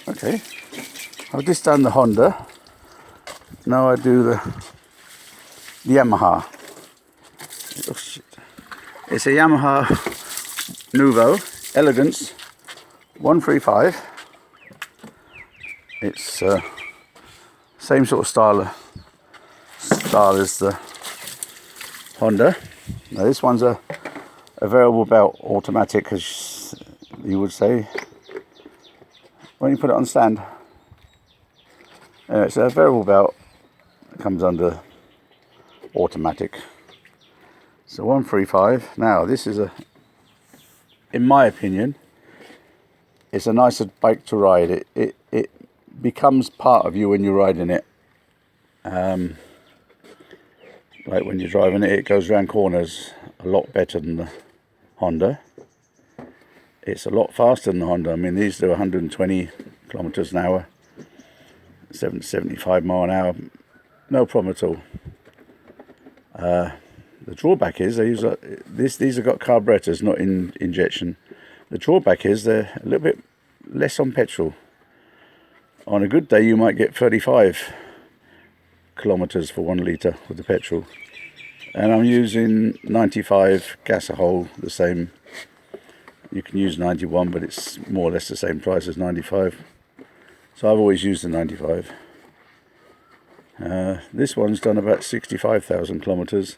Okay, I've just done the Honda. Now I do the Yamaha. Oh, shit. It's a Yamaha Nouvo Elegance 135. It's same sort of style as the Honda. Now this one's a variable belt automatic, as you would say when you put it on stand. It's a variable belt. It comes under automatic. So 135. Now this is in my opinion, it's a nicer bike to ride. It becomes part of you when you're riding it. Like when you're driving it, it goes around corners a lot better than the Honda. It's a lot faster than the Honda. I mean, these do 120 kilometers an hour, 75 mile an hour, no problem at all. The drawback is they use these have got carburetors, not injection. The drawback is they're a little bit less on petrol. On a good day, you might get 35 kilometers for 1 litre with the petrol, and I'm using 95 gasohol, the same. You can use 91, but it's more or less the same price as 95, so I've always used the 95. This one's done about 65,000 kilometers,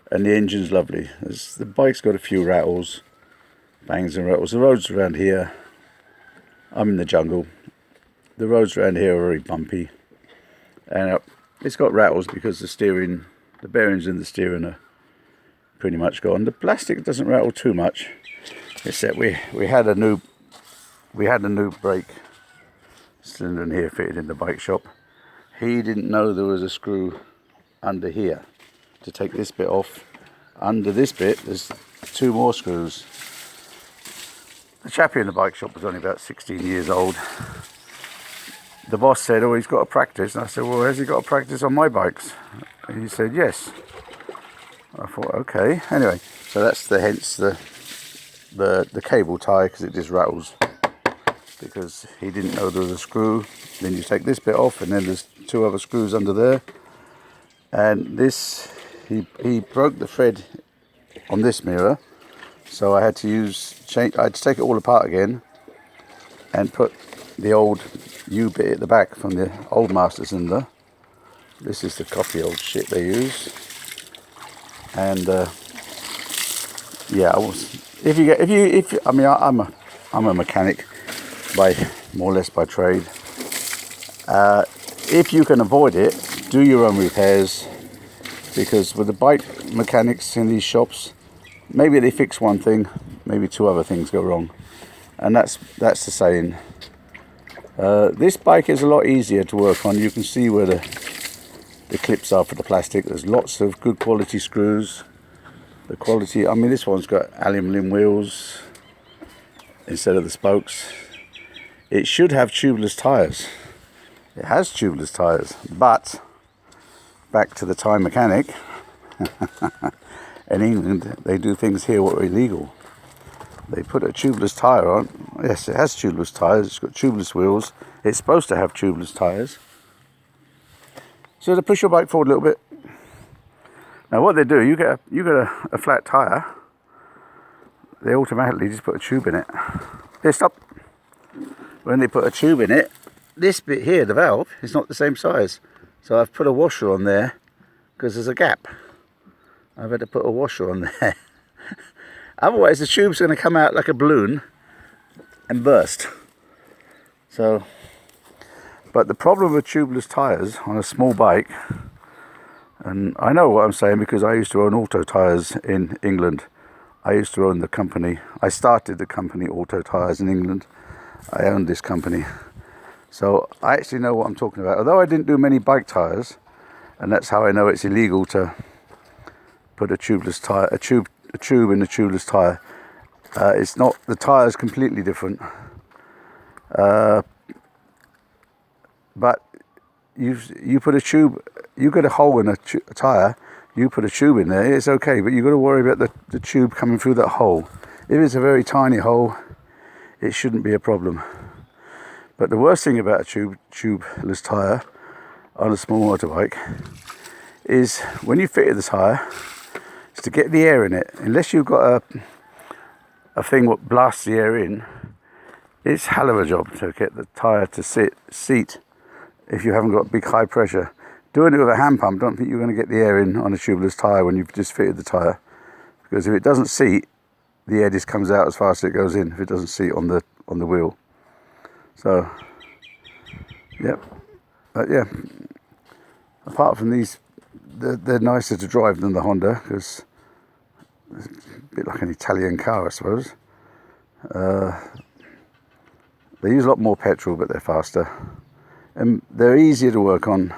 and the engine's lovely. The bike's got a few rattles, bangs and rattles. The roads around here, I'm in the jungle, the roads around here are very bumpy, and it's got rattles because the bearings in the steering are pretty much gone. The plastic doesn't rattle too much, except we had a new brake cylinder in here fitted in the bike shop. He didn't know there was a screw under here to take this bit off. Under this bit there's 2 more screws. The chappie in the bike shop was only about 16 years old. The boss said, oh, he's got to practice. And I said, well, has he got to practice on my bikes? And he said, yes. I thought, okay. Anyway, so that's hence the cable tie, because it just rattles. Because he didn't know there was a screw. Then you take this bit off, and then there's 2 other screws under there. And this, he broke the thread on this mirror, so I had to take it all apart again and put the old U bit at the back from the old master cylinder. This is the copy old shit they use. And yeah, I'm a mechanic more or less by trade. If you can avoid it, do your own repairs, because with the bike mechanics in these shops, maybe they fix one thing, maybe 2 other things go wrong, and that's the saying. This bike is a lot easier to work on. You can see where the clips are for the plastic. There's lots of good quality screws. The quality, I mean, this one's got aluminium wheels instead of the spokes. It should have tubeless tires. It has tubeless tires, but back to the Thai mechanic. In England, they do things here what are illegal. They put a tubeless tyre on. Yes, it has tubeless tyres. It's got tubeless wheels. It's supposed to have tubeless tyres. So to push your bike forward a little bit. Now what they do, you get a flat tyre. They automatically just put a tube in it. Here, stop. When they put a tube in it, this bit here, the valve, is not the same size. So I've put a washer on there because there's a gap. I've had to put a washer on there. Otherwise the tube's going to come out like a balloon and burst. So, but the problem with tubeless tyres on a small bike, and I know what I'm saying because I used to own Auto Tyres in England. I used to own the company. I started the company Auto Tyres in England. I owned this company. So I actually know what I'm talking about. Although I didn't do many bike tyres, and that's how I know it's illegal to put a tubeless tyre, a tube in a tubeless tyre. It's not, the tyre is completely different. But you put a tube, you got a hole in a tyre, you put a tube in there, it's okay, but you've got to worry about the tube coming through that hole. If it's a very tiny hole, it shouldn't be a problem. But the worst thing about a tubeless tyre on a small motorbike is when you fitted the tyre, is to get the air in it. Unless you've got a thing that blasts the air in, it's hell of a job to get the tyre to seat if you haven't got big high pressure. Doing it with a hand pump, don't think you're going to get the air in on a tubeless tyre when you've just fitted the tyre, because if it doesn't seat, the air just comes out as fast as it goes in if it doesn't seat on the wheel. So, yep. But yeah, apart from these, they're nicer to drive than the Honda, because it's a bit like an Italian car, I suppose. They use a lot more petrol, but they're faster. And they're easier to work on.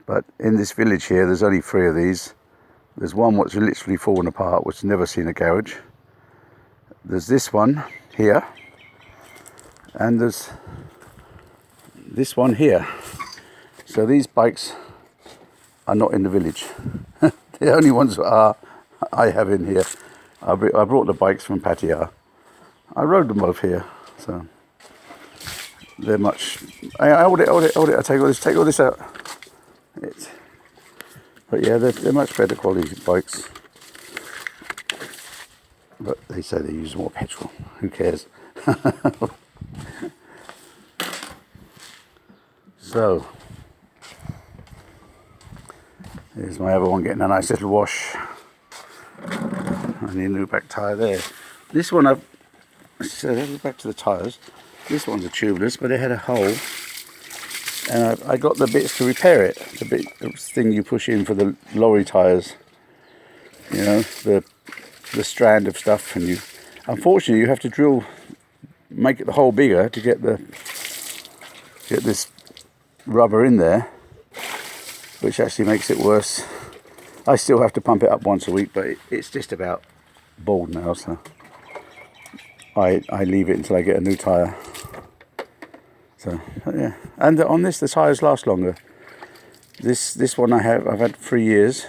But in this village here, there's only 3 of these. There's one which is literally fallen apart, which has never seen a garage. There's this one here. And there's this one here. So these bikes are not in the village. The only ones I have in here. I brought the bikes from Pattaya. I rode them both here. So they're much. I hold it. I take all this out. But yeah, they're much better quality bikes. But they say they use more petrol. Who cares? So here's my other one getting a nice little wash. And the new back tyre there. This one so let's go back to the tyres. This one's a tubeless, but it had a hole, and I got the bits to repair it. The thing you push in for the lorry tyres, you know, the strand of stuff, and unfortunately you have to make it the hole bigger to get this rubber in there, which actually makes it worse. I still have to pump it up once a week, but it's just about bald now, so I leave it until I get a new tyre. So yeah, and on this the tyres last longer. This one I've had 3 years.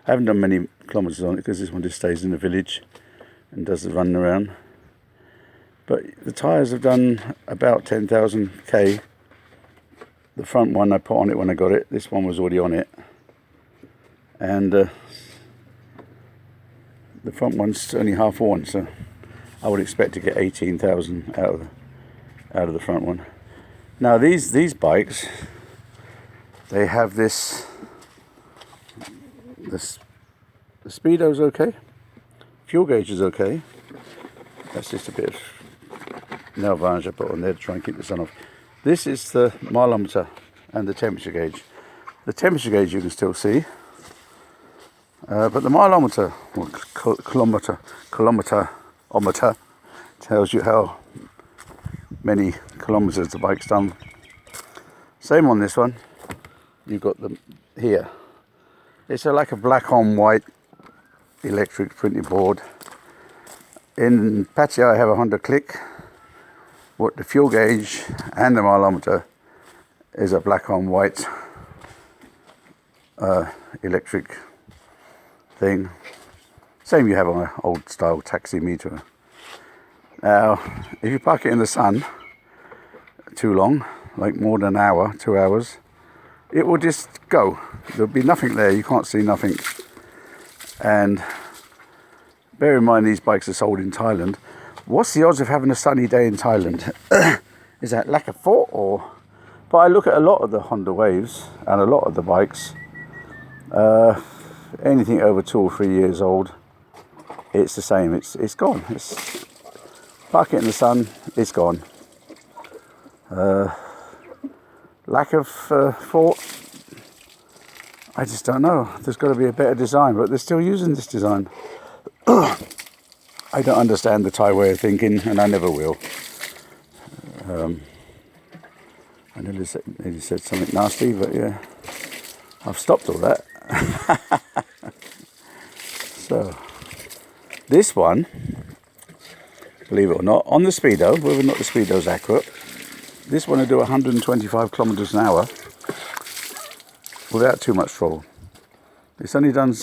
I haven't done many kilometres on it because this one just stays in the village and does the running around. But the tyres have done about 10,000 k. The front one I put on it when I got it. This one was already on it, and the front one's only half worn, so I would expect to get 18,000 out of the front one. Now these bikes, they have this. The speedo's okay, fuel gauge is okay. That's just a bit of nail varnish I put on there to try and keep the sun off. This is the mileometer and the temperature gauge. The temperature gauge you can still see, but the mileometer, or kilometer tells you how many kilometers the bike's done. Same on this one. You've got them here. It's like a black on white electric printing board. In Pattaya I have a Honda Click. What the fuel gauge and the mileometer is a black on white electric thing. Same you have on an old style taximeter. Now, if you park it in the sun too long, like more than an hour, 2 hours, it will just go. There'll be nothing there, you can't see nothing. And bear in mind these bikes are sold in Thailand. What's the odds of having a sunny day in Thailand? Is that lack of thought or? But I look at a lot of the Honda Waves and a lot of the bikes. Anything over 2 or 3 years old, it's the same. It's gone. Park it in the sun, it's gone. Lack of thought, I just don't know. There's got to be a better design, but they're still using this design. I don't understand the Thai way of thinking, and I never will. I nearly said something nasty, but yeah, I've stopped all that. So, this one, believe it or not, on the speedo, whether or not the speedo's accurate, this one will do 125 kilometers an hour without too much trouble. It's only done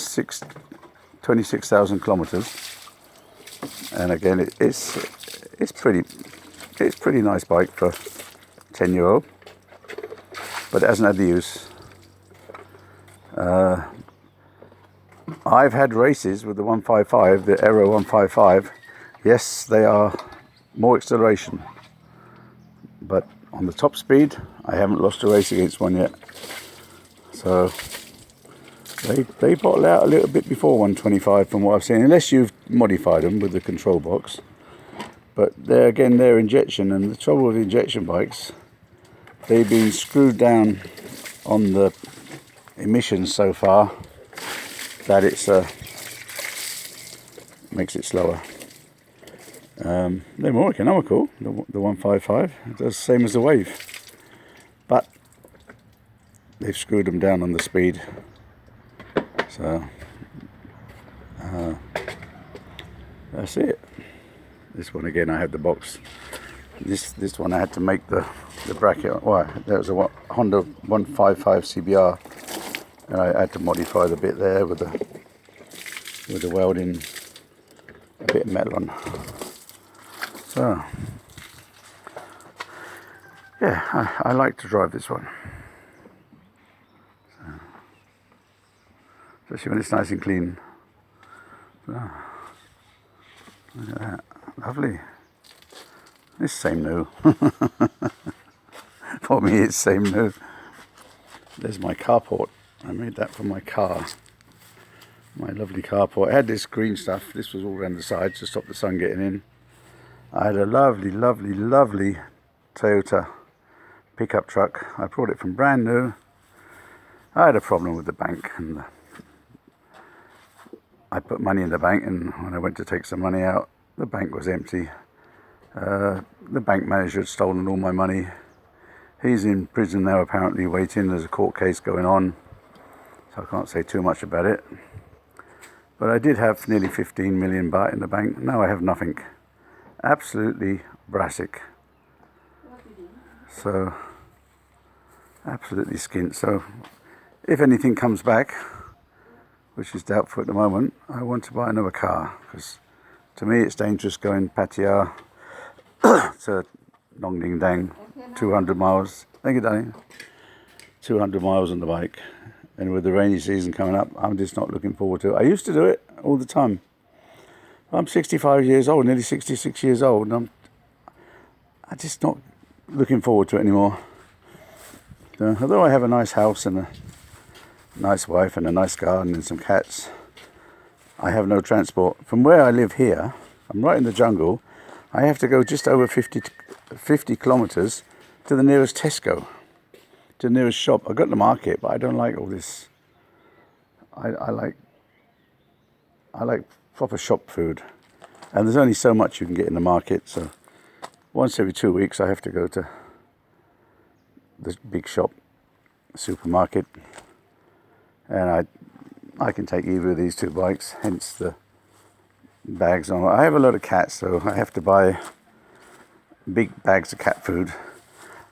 26,000 kilometers, and again, it's it's a pretty nice bike for 10-year-old, but it hasn't had the use. I've had races with the 155, the Aero 155. Yes, they are more acceleration, but on the top speed, I haven't lost a race against one yet. So they bottle out a little bit before 125 from what I've seen, unless you've modified them with the control box. But there again, they're injection, and the trouble with injection bikes, they've been screwed down on the emissions so far that it's makes it slower. They're more economical, the 155. It does the same as the Wave, but they've screwed them down on the speed. So that's it. This one again, I had the box. This one I had to make the bracket. Well, there was a Honda 155 CBR, and I had to modify the bit there with the welding, a bit of metal on. So yeah, I like to drive this one, so, especially when it's nice and clean. So, look at that, lovely. It's same new. For me, it's same new. There's my carport. I made that for my car. My lovely carport. It had this green stuff. This was all around the sides to stop the sun getting in. I had a lovely, lovely, lovely Toyota pickup truck. I brought it from brand new. I had a problem with the bank, and I put money in the bank, and when I went to take some money out, the bank was empty. The bank manager had stolen all my money. He's in prison now, apparently waiting. There's a court case going on, so I can't say too much about it. But I did have nearly 15 million baht in the bank. Now I have nothing. Absolutely brassic. So absolutely skint. So if anything comes back, which is doubtful at the moment, I want to buy another car, because to me it's dangerous going Pattaya to Nong Ding Dang, 200 miles. Thank you, darling. 200 miles on the bike, and with the rainy season coming up, I'm just not looking forward to it. I used to do it all the time. I'm 65 years old, nearly 66 years old, and I'm just not looking forward to it anymore. So, although I have a nice house and a nice wife and a nice garden and some cats, I have no transport. From where I live here, I'm right in the jungle, I have to go just over 50 kilometers to the nearest Tesco, to the nearest shop. I got the market, but I don't like all this. I like proper shop food, and there's only so much you can get in the market. So once every 2 weeks, I have to go to the big shop, supermarket, and I can take either of these two bikes. Hence the bags on. I have a lot of cats, so I have to buy big bags of cat food.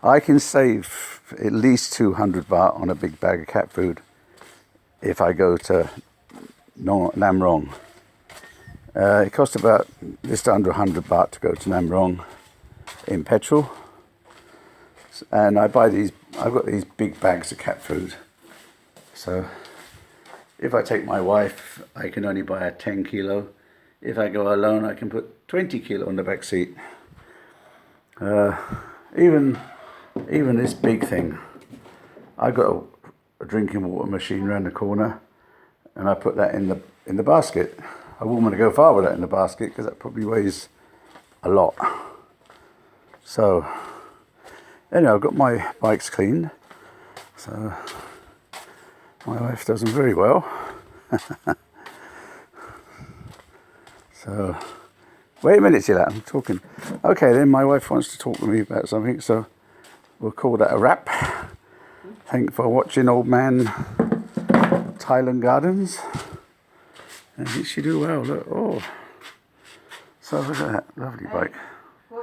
I can save at least 200 baht on a big bag of cat food if I go to Nam Rong. It costs about just under 100 baht to go to Nam Rong in petrol, and I buy these. I've got these big bags of cat food. So if I take my wife, I can only buy a 10 kilo. If I go alone, I can put 20 kilo on the back seat. Even this big thing, I got a drinking water machine around the corner, and I put that in the basket. I wouldn't want to go far with that in the basket, because that probably weighs a lot. So anyway, I've got my bikes cleaned. So my wife does them very well. So wait a minute, Sheila, I'm talking. Okay, then my wife wants to talk to me about something, so we'll call that a wrap. Thank you for watching Old Man Thailand Gardens. And she do well, look. Oh, so look at that lovely bike.